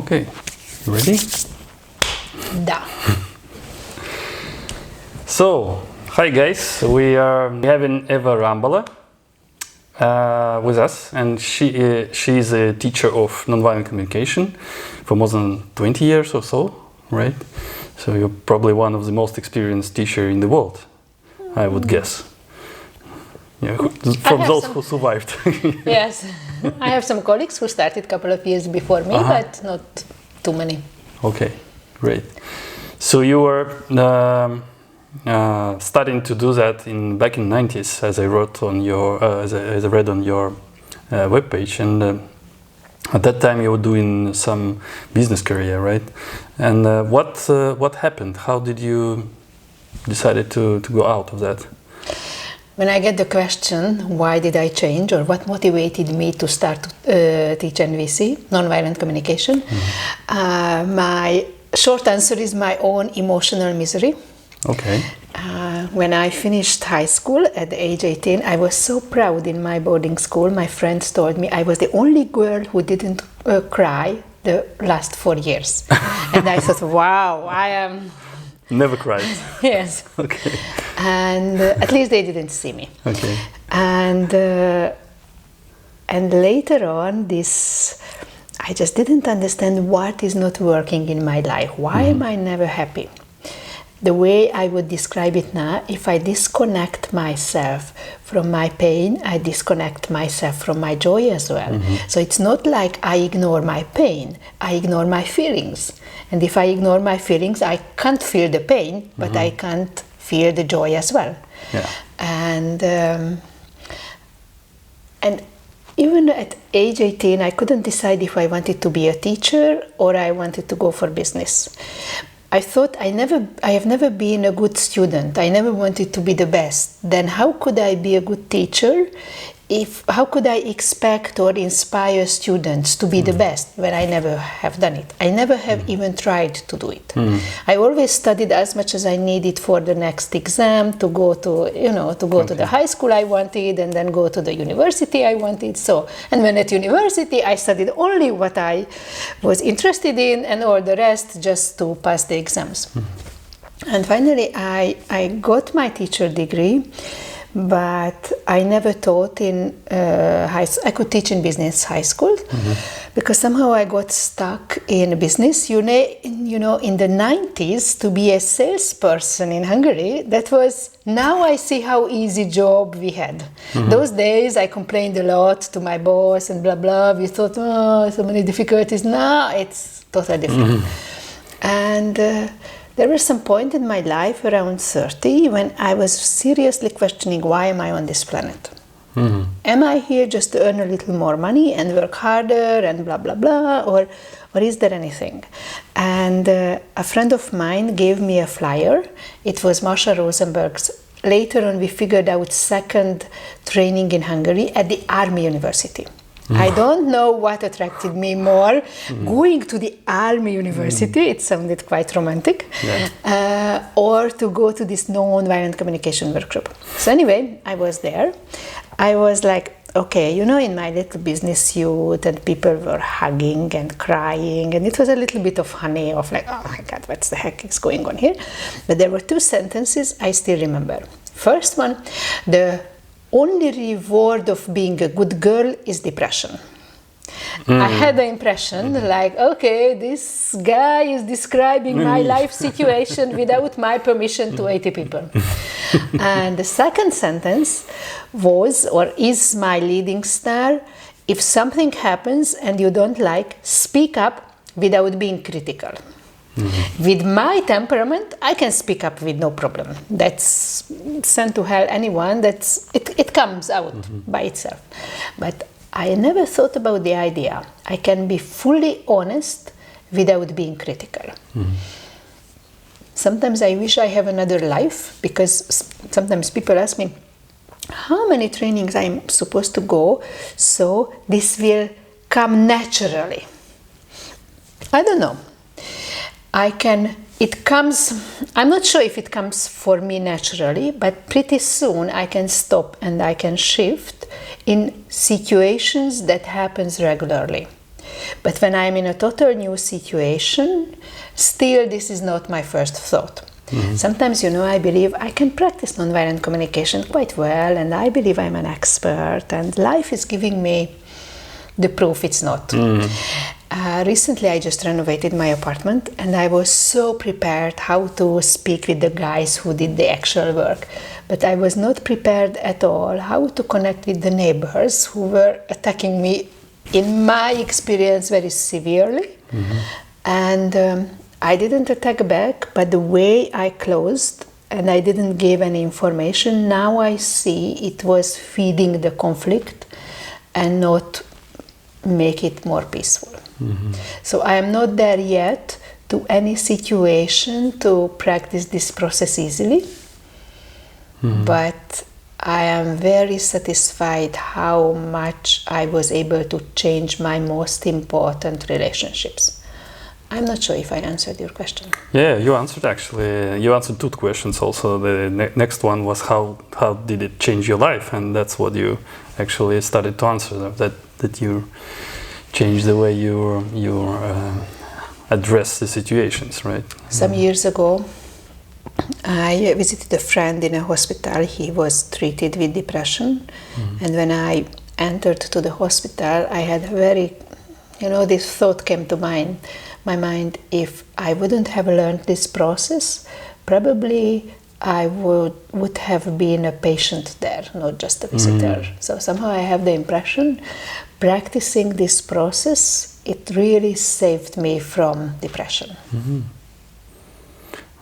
Okay, you ready? Da. So, hi guys, we have Eva Рамбала with us, and she is a teacher of nonviolent communication for more than 20 years or so, right? So you're probably one of the most experienced teachers in the world, I would guess. Yeah, from those who survived. Yes, I have some colleagues who started a couple of years before me, but not too many. Okay, great. So you were starting to do that back in the 90s, as I wrote on your, as I read on your webpage, and at that time you were doing some business career, right? And what happened? How did you decided to go out of that? When I get the question, why did I change, or what motivated me to start to teach NVC, nonviolent communication, my short answer is my own emotional misery. Okay. When I finished high school at the age 18, I was so proud in my boarding school. My friends told me I was the only girl who didn't cry the last 4 years. And I thought, wow, I am... Never cried. Yes. Okay. And at least they didn't see me. Okay. And later on, I just didn't understand what is not working in my life. Why am I never happy? The way I would describe it now, if I disconnect myself from my pain, I disconnect myself from my joy as well. So it's not like I ignore my pain, I ignore my feelings. And if I ignore my feelings, I can't feel the pain, but I can't feel the joy as well. Yeah. And even at age 18, I couldn't decide if I wanted to be a teacher or I wanted to go for business. I thought I have never been a good student. I never wanted to be the best. Then how could I be a good teacher? How could I expect or inspire students to be the best when I never have done it? I never have even tried to do it. I always studied as much as I needed for the next exam to go to, to the high school I wanted and then go to the university I wanted. So, and when at university I studied only what I was interested in and all the rest just to pass the exams. And finally I got my teacher degree. But I never taught in I could teach in business high school because somehow I got stuck in business. In the 90s, to be a salesperson in Hungary, that was, now I see how easy job we had. Those days I complained a lot to my boss and blah, blah. We thought, so many difficulties. Now it's totally different. And there was some point in my life around 30 when I was seriously questioning, why am I on this planet? Am I here just to earn a little more money and work harder and blah, blah, blah, or is there anything? And a friend of mine gave me a flyer. It was Marsha Rosenberg's. Later on we figured out second training in Hungary at the Army University. I don't know what attracted me more, going to the Army University, it sounded quite romantic, or to go to this non-violent communication workshop. So anyway, I was there. I was like, okay, in my little business suit, and people were hugging and crying, and it was a little bit of honey, of like, oh my God, what the heck is going on here? But there were two sentences I still remember. First one, the only reward of being a good girl is depression. I had the impression like, okay, this guy is describing my life situation without my permission to 80 people. And the second sentence was, or is my leading star, if something happens and you don't like, speak up without being critical. With my temperament, I can speak up with no problem. That's sent to hell anyone. It comes out by itself. But I never thought about the idea. I can be fully honest without being critical. Sometimes I wish I have another life, because sometimes people ask me how many trainings I'm supposed to go so this will come naturally. I don't know. I'm not sure if it comes for me naturally, but pretty soon I can stop and I can shift in situations that happens regularly. But when I'm in a total new situation, still this is not my first thought. Sometimes, I believe I can practice nonviolent communication quite well, and I believe I'm an expert, and life is giving me the proof it's not. Recently, I just renovated my apartment, and I was so prepared how to speak with the guys who did the actual work. But I was not prepared at all how to connect with the neighbors who were attacking me, in my experience, very severely. And I didn't attack back, but the way I closed and I didn't give any information, now I see it was feeding the conflict and not make it more peaceful. So I am not there yet to any situation to practice this process easily, but I am very satisfied how much I was able to change my most important relationships. I'm not sure if I answered your question. Yeah, you answered actually. You answered two questions also. The next one was how did it change your life? And that's what you actually started to answer, that you changed the way you address the situations, right? Some years ago, I visited a friend in a hospital. He was treated with depression. And when I entered to the hospital, I had this thought came to my mind, if I wouldn't have learned this process, probably I would have been a patient there, not just a visitor. So somehow I have the impression, practicing this process, it really saved me from depression.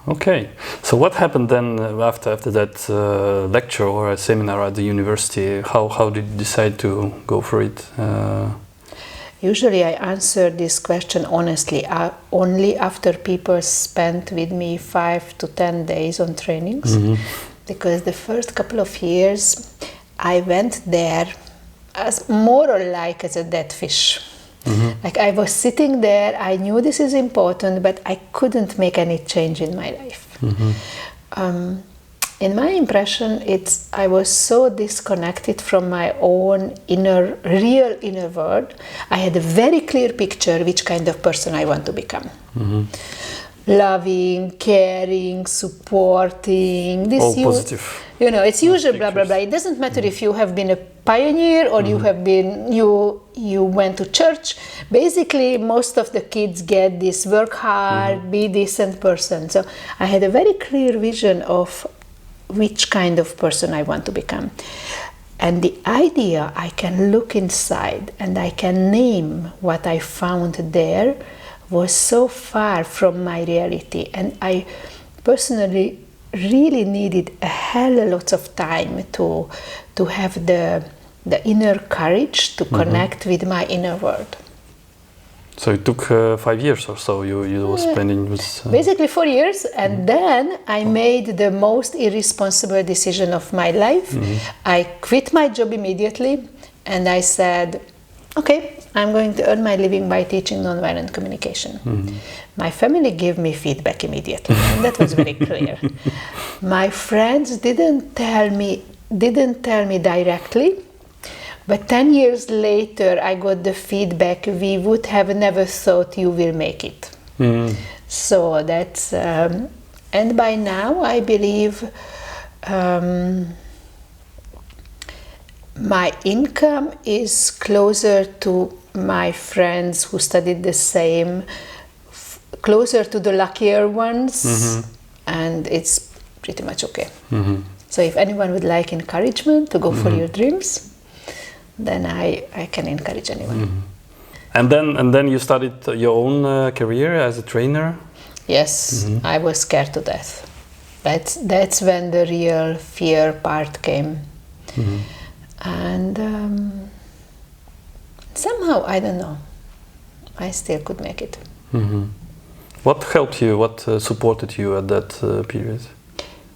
Okay, so what happened then after that lecture or a seminar at the university? How did you decide to go for it? Usually I answer this question honestly only after people spent with me 5 to 10 days on trainings, because the first couple of years I went there as more or like as a dead fish. Like I was sitting there, I knew this is important, but I couldn't make any change in my life. In my impression, I was so disconnected from my own real inner world. I had a very clear picture which kind of person I want to become. Loving, caring, supporting. This positive. It's usual blah, blah, blah. It doesn't matter if you have been a pioneer or you went to church. Basically, most of the kids get this: work hard, be a decent person. So I had a very clear vision of which kind of person I want to become. And the idea I can look inside and I can name what I found there was so far from my reality. And I personally really needed a hell of lots of time to have the inner courage to connect with my inner world. So it took 5 years or so you were spending with... Basically 4 years, and then I made the most irresponsible decision of my life. I quit my job immediately, and I said, okay, I'm going to earn my living by teaching nonviolent communication. My family gave me feedback immediately, and that was very clear. My friends didn't tell me directly, but 10 years later, I got the feedback, we would have never thought you will make it. So that's, and by now I believe my income is closer to my friends who studied the same, closer to the luckier ones, and it's pretty much okay. So if anyone would like encouragement to go for your dreams, then I can encourage anyone. And then you started your own career as a trainer? Yes, I was scared to death. That's when the real fear part came. And somehow, I don't know, I still could make it. What helped you, what supported you at that period?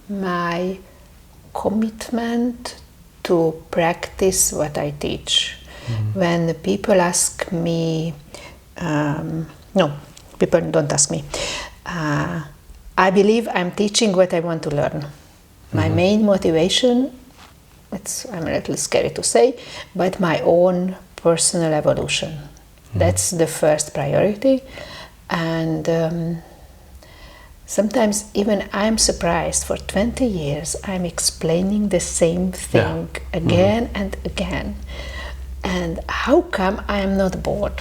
My commitment to practice what I teach. When people ask me, no, people don't ask me. I believe I'm teaching what I want to learn. My main motivation, I'm a little scary to say, but my own personal evolution. That's the first priority. And sometimes even I'm surprised, for 20 years I'm explaining the same thing again and again. And how come I am not bored?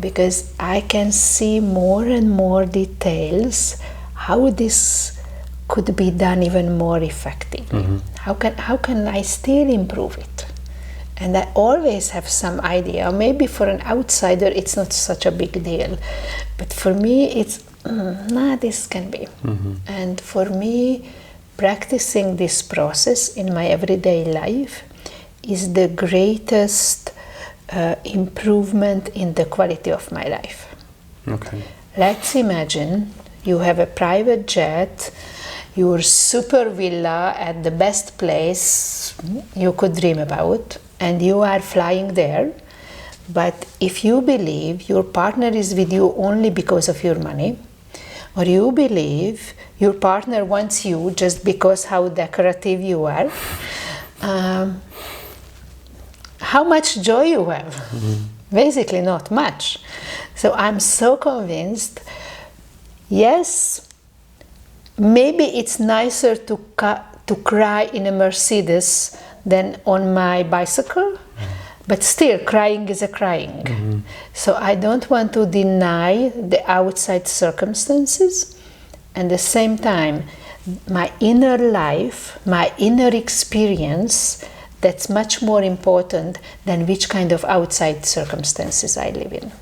Because I can see more and more details how this could be done even more effectively. How can I still improve it? And I always have some idea. Maybe for an outsider it's not such a big deal, but for me it's this can be. And for me, practicing this process in my everyday life is the greatest improvement in the quality of my life. Okay. Let's imagine you have a private jet, your super villa at the best place you could dream about, and you are flying there. But if you believe your partner is with you only because of your money, or you believe your partner wants you just because how decorative you are, how much joy you have? Basically not much. So I'm so convinced, yes, maybe it's nicer to cry in a Mercedes than on my bicycle, but still crying is a crying. So I don't want to deny the outside circumstances, and at the same time my inner life, my inner experience, that's much more important than which kind of outside circumstances I live in.